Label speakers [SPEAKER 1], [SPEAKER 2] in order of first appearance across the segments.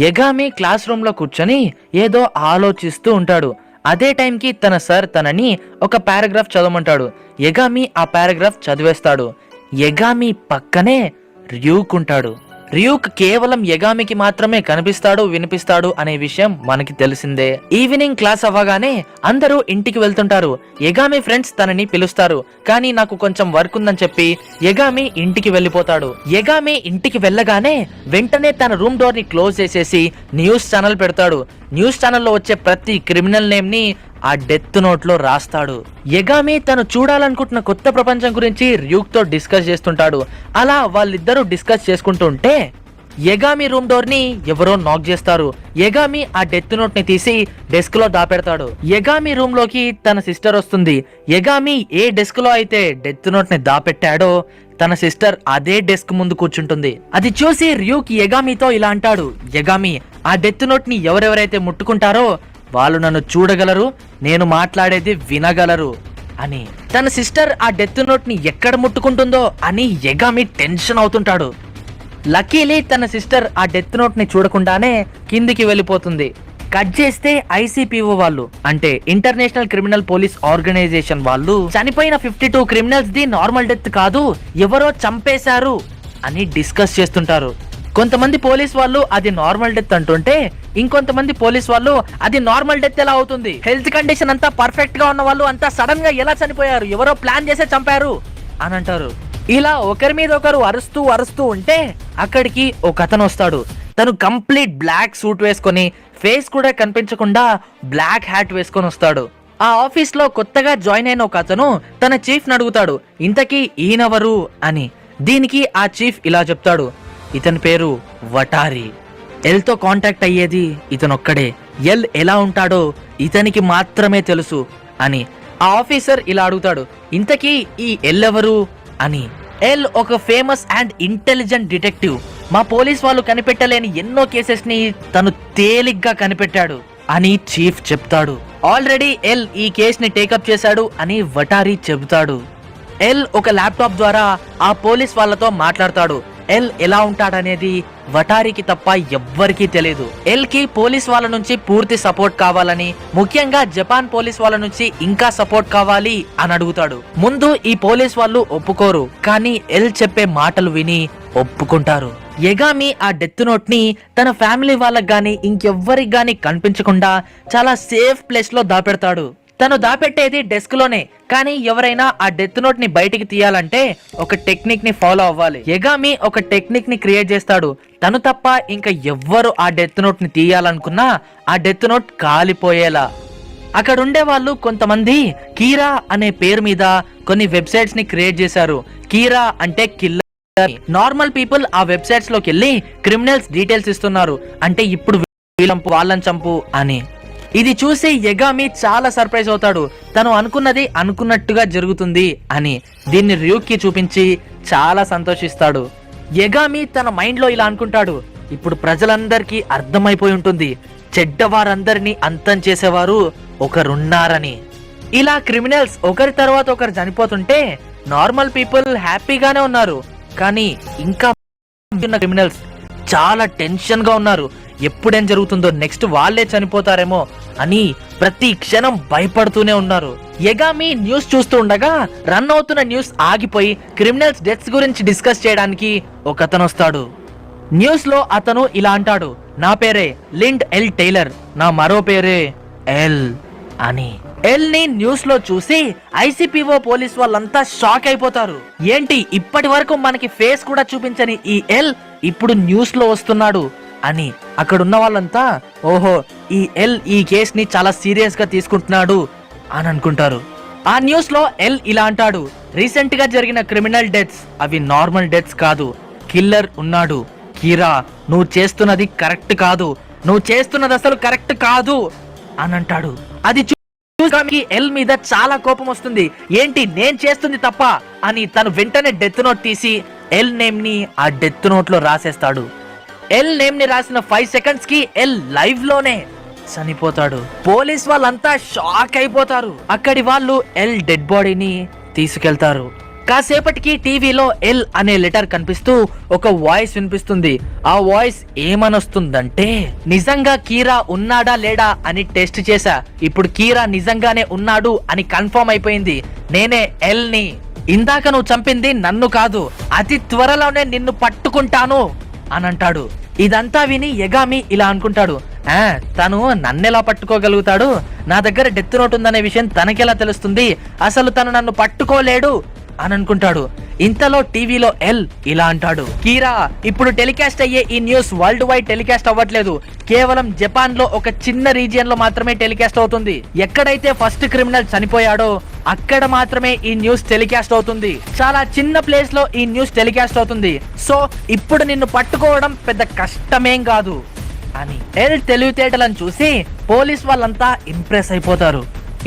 [SPEAKER 1] యగామి class room లో కూర్చొని ఏదో ఆలోచిస్తూ ఉంటాడు. అదే టైంకి తన సార్ తనని ఒక పారాగ్రాఫ్ చదవమంటాడు. యగామి ఆ పారాగ్రాఫ్ చదివేస్తాడు. యగామి పక్కనే ర్యూక్ ఉంటాడు. ర్యూక్ కేవలం యగామికి మాత్రమే కనిపిస్తాడు, వినిపిస్తాడు అనే విషయం మనకి తెలిసిందే. ఈవినింగ్ క్లాస్ అవ్వగానే అందరూ ఇంటికి వెళ్తుంటారు. యగామి ఫ్రెండ్స్ తనని పిలుస్తారు, కానీ నాకు కొంచెం వర్క్ ఉందని చెప్పి యగామి ఇంటికి వెళ్ళిపోతాడు. యగామి ఇంటికి వెళ్ళగానే వెంటనే తన రూమ్ డోర్ ని క్లోజ్ చేసేసి న్యూస్ ఛానల్ పెడతాడు. న్యూస్ ఛానల్లో వచ్చే ప్రతి క్రిమినల్ నేమ్ ని ఆ డెత్ నోట్ లో రాస్తాడు. యగామి తను చూడాలనుకుంటున్న కొత్త ప్రపంచం గురించి ర్యూక్ తో డిస్కస్ చేస్తుంటాడు. అలా వాళ్ళిద్దరూ డిస్కస్ చేసుకుంటుంటే యగామి రూమ్ డోర్ ని ఎవరో నాక్ చేస్తారు. యగామి ఆ డెత్ నోట్ ని తీసి డెస్క్ లో దాపెడతాడు. యగామి రూమ్ లోకి తన సిస్టర్ వస్తుంది. యగామి ఏ డెస్క్ లో అయితే డెత్ నోట్ ని దాపెట్టాడో తన సిస్టర్ అదే డెస్క్ ముందు కూర్చుంటుంది. అది చూసి ర్యూక్ యగామితో ఇలా అంటాడు, యగామి ఆ డెత్ నోట్ ని ఎవరెవరైతే ముట్టుకుంటారో వాళ్ళు నన్ను చూడగలరు, నేను మాట్లాడేది వినగలరు అని. తన సిస్టర్ ఆ డెత్ నోట్ ని ఎక్కడ ముట్టుకుంటుందో అని యగామి టెన్షన్ అవుతుంటాడు. లక్కీలీ తన సిస్టర్ ఆ డెత్ నోట్ ని చూడకుండానే కిందికి వెళ్ళిపోతుంది. కట్ చేస్తే ఐసీపీఓ వాళ్ళు, అంటే ఇంటర్నేషనల్ క్రిమినల్ పోలీస్ ఆర్గనైజేషన్ వాళ్ళు చనిపోయిన 52 క్రిమినల్స్ ది నార్మల్ డెత్ కాదు, ఎవరో చంపేశారు అని డిస్కస్ చేస్తుంటారు. కొంతమంది పోలీస్ వాళ్ళు అది నార్మల్ డెత్ అంటుంటే, ఇంకొంతమంది పోలీస్ వాళ్ళు అది నార్మల్ డెత్ ఎలా అవుతుంది, హెల్త్ కండిషన్ అంతా పర్ఫెక్ట్ గా ఉన్న వాళ్ళు అంతా సడన్ గా ఎలా చనిపోయారు, ఎవరో ప్లాన్ చేసే చంపారు అని అంటారు. ఇలా ఒకరి మీద ఒకరు అరుస్తూ అరుస్తూ ఉంటే అక్కడికి ఒక అతను వస్తాడు. తను కంప్లీట్ బ్లాక్ సూట్ వేసుకొని, ఫేస్ కూడా కనిపించకుండా బ్లాక్ హ్యాట్ వేసుకొని వస్తాడు. ఆ ఆఫీస్ లో కొత్తగా జాయిన్ అయిన ఒక అతను తన చీఫ్ ని అడుగుతాడు, ఇంతకీ ఈయనెవరు అని. దీనికి ఆ చీఫ్ ఇలా చెప్తాడు, ఇతని పేరు వటారి. ఎల్ తో కాంటాక్ట్ అయ్యేది ఇతనొక్కడే, ఎల్ ఎలా ఉంటాడో ఇతనికి మాత్రమే తెలుసు అని. ఆ ఆఫీసర్ ఇలా అడుగుతాడు, ఇంతకీ ఈ ఎల్ ఎవరు అని. ఎల్ ఒక ఫేమస్ అండ్ ఇంటెలిజెంట్ డిటెక్టివ్. మా పోలీస్ వాళ్ళు కనిపెట్టలేని ఎన్నో కేసెస్ ని తను తేలిగ్గా కనిపెట్టాడు అని చీఫ్ చెప్తాడు. ఆల్రెడీ ఎల్ ఈ కేస్ ని టేకప్ చేశాడు అని వటారి చెబుతాడు. ఎల్ ఒక ల్యాప్టాప్ ద్వారా ఆ పోలీస్ వాళ్ళతో మాట్లాడతాడు. ఎల్ ఎలా ఉంటాడనేది వటారికి తప్ప ఎవ్వరికీ తెలియదు. ఎల్ కి పోలీస్ వాళ్ళ నుంచి పూర్తి సపోర్ట్ కావాలని, ముఖ్యంగా జపాన్ పోలీస్ వాళ్ళ నుంచి ఇంకా సపోర్ట్ కావాలి అని అడుగుతాడు. ముందు ఈ పోలీస్ వాళ్ళు ఒప్పుకోరు, కానీ ఎల్ చెప్పే మాటలు విని ఒప్పుకుంటారు. యగామి ఆ డెత్ నోట్ ని తన ఫ్యామిలీ వాళ్ళకి గాని ఇంకెవ్వరికి గాని కనిపించకుండా చాలా సేఫ్ ప్లేస్ లో దాపెడతాడు. తను దాపెట్టేది డెస్క్ లోనే, కానీ ఎవరైనా ఆ డెత్ నోట్ ని బయటికి తీయాలంటే ఒక టెక్నిక్ ని ఫాలో అవ్వాలి. యగామి ఒక టెక్నిక్ ని క్రియేట్ చేస్తాడు. తను తప్ప ఇంకా ఎవ్వరు ఆ డెత్ నోట్ ని తీయాలనుకున్నా ఆ డెత్ నోట్ కాలిపోయేలా. అక్కడ ఉండే వాళ్ళు కొంతమంది కీరా అనే పేరు మీద కొన్ని వెబ్సైట్స్ ని క్రియేట్ చేశారు. కీరా అంటే కిల్లర్. నార్మల్ పీపుల్ ఆ వెబ్సైట్స్ లోకి వెళ్ళి క్రిమినల్స్ డీటెయిల్స్ ఇస్తున్నారు, అంటే ఇప్పుడు వాళ్ళని చంపు అని. ఇది చూసి యగామి చాలా సర్ప్రైజ్ అవుతాడు. తను అనుకున్నది అనుకున్నట్టుగా జరుగుతుంది అని దీన్ని ర్యూక్ కి చూపించి చాలా సంతోషిస్తాడు. యగామి తన మైండ్ లో ఇలా అనుకుంటాడు, ఇప్పుడు ప్రజలందరికీ అర్థమైపోయి ఉంటుంది, చెడ్డవారందరినీ అంతం చేసేవారు ఒకరున్నారని. ఇలా క్రిమినల్స్ ఒకరి తర్వాత ఒకరు చనిపోతుంటే నార్మల్ పీపుల్ హ్యాపీగానే ఉన్నారు, కానీ ఇంకా క్రిమినల్స్ చాలా టెన్షన్ గా ఉన్నారు. ఎప్పుడేం జరుగుతుందో, నెక్స్ట్ వాళ్ళే చనిపోతారేమో అని ప్రతి క్షణం భయపడుతూనే ఉన్నారు. యగామి న్యూస్ చూస్తూ ఉండగా రన్ అవుతున్న న్యూస్ ఆగిపోయి క్రిమినల్స్ డెత్స్ గురించి డిస్కస్ చేయడానికి ఒక అతను వస్తాడు. న్యూస్ లో అతను ఇలా అంటాడు, నా పేరే లిండ్ ఎల్ టైలర్, నా మరో పేరే ఎల్ అని. ఎల్ ని న్యూస్ లో చూసి ఐసీపీఓ పోలీస్ వాళ్ళంతా షాక్ అయిపోతారు. ఏంటి ఇప్పటి వరకు మనకి ఫేస్ కూడా చూపించని ఈ ఎల్ ఇప్పుడు న్యూస్ లో వస్తున్నాడు అని. అక్కడున్న వాళ్ళంతా ఓహో ఈ ఎల్ ఈ కేస్ ని చాలా సీరియస్ గా తీసుకుంటున్నాడు అని అనుకుంటారు. ఆ న్యూస్ లో ఎల్ ఇలా అంటాడు, రీసెంట్ గా జరిగిన క్రిమినల్ డెత్స్ అవి నార్మల్ డెత్స్ కాదు, కిల్లర్ ఉన్నాడు. కీరా నువ్వు చేస్తున్నది కరెక్ట్ కాదు, నువ్వు చేస్తున్నది అసలు కరెక్ట్ కాదు అని అంటాడు. అది చూసి ఎల్ మీద చాలా కోపం వస్తుంది. ఏంటి నేను చేస్తుంది తప్ప అని తను వెంటనే డెత్ నోట్ తీసి ఎల్ నేమ్ ని ఆ డెత్ నోట్ లో రాసేస్తాడు. ఎల్ నేమ్ ని రాసిన 5 సెకండ్స్ కి ఎల్ లైవ్ లోనే చనిపోతాడు. పోలీస్ వాళ్ళంతా షాక్ అయిపోతారు. అక్కడి వాళ్ళు ఎల్ డెడ్ బాడీని తీసుకెళ్తారు. కాసేపటికి టీవీలో ఎల్ అనే లెటర్ కనిపిస్తూ ఒక వాయిస్ వినిపిస్తుంది. ఆ వాయిస్ ఏమనొస్తుందంటే, నిజంగా కీరా ఉన్నాడా లేడా అని టెస్ట్ చేశా, ఇప్పుడు కీరా నిజంగానే ఉన్నాడు అని కన్ఫర్మ్ అయిపోయింది. నేనే ఎల్ ని. ఇందాక నువ్వు చంపింది నన్ను కాదు, అతి త్వరలోనే నిన్ను పట్టుకుంటాను అని అంటాడు. ఇదంతా విని యగామి ఇలా అనుకుంటాడు, తను నన్నెలా పట్టుకోగలుగుతాడు, నా దగ్గర డెత్ నోట్ ఉందనే విషయం తనకెలా తెలుస్తుంది, అసలు తను నన్ను పట్టుకోలేడు అని అనుకుంటాడు. ఇంతలో టీవీలో ఎల్ ఇలా అంటాడు, కీరా, ఇప్పుడు టెలికాస్ట్ అయ్యే ఈ న్యూస్ వరల్డ్ వైడ్ టెలికాస్ట్ అవ్వట్లేదు, కేవలం జపాన్ లో ఒక చిన్న రీజియన్ లో మాత్రమే టెలికాస్ట్ అవుతుంది. ఎక్కడైతే ఫస్ట్ క్రిమినల్ చనిపోయాడో అక్కడ మాత్రమే ఈ న్యూస్ టెలికాస్ట్ అవుతుంది. చాలా చిన్న ప్లేస్ లో ఈ న్యూస్ టెలికాస్ట్ అవుతుంది. సో ఇప్పుడు నిన్ను పట్టుకోవడం పెద్ద కష్టమేం కాదు అని. ఎల్ తెలివితేటలను చూసి పోలీస్ వాళ్ళంతా ఇంప్రెస్ అయిపోతారు.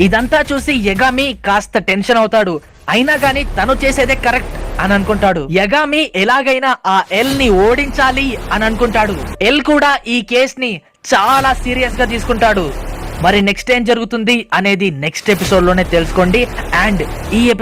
[SPEAKER 1] ఇదంతా చూసి యగామి కాస్త టెన్షన్ అవుతాడు. అయినా గానీ తను చేసేదే కరెక్ట్ అని అనుకుంటాడు. యగామి ఎలాగైనా ఆ ఎల్ ని ఓడించాలి అని అనుకుంటాడు. ఎల్ కూడా ఈ కేస్ ని చాలా సీరియస్ గా తీసుకుంటాడు. మరి నెక్స్ట్ ఏం జరుగుతుంది అనేది నెక్స్ట్ ఎపిసోడ్ లోనే తెలుసుకోండి. అండ్ ఈ ఎపిసోడ్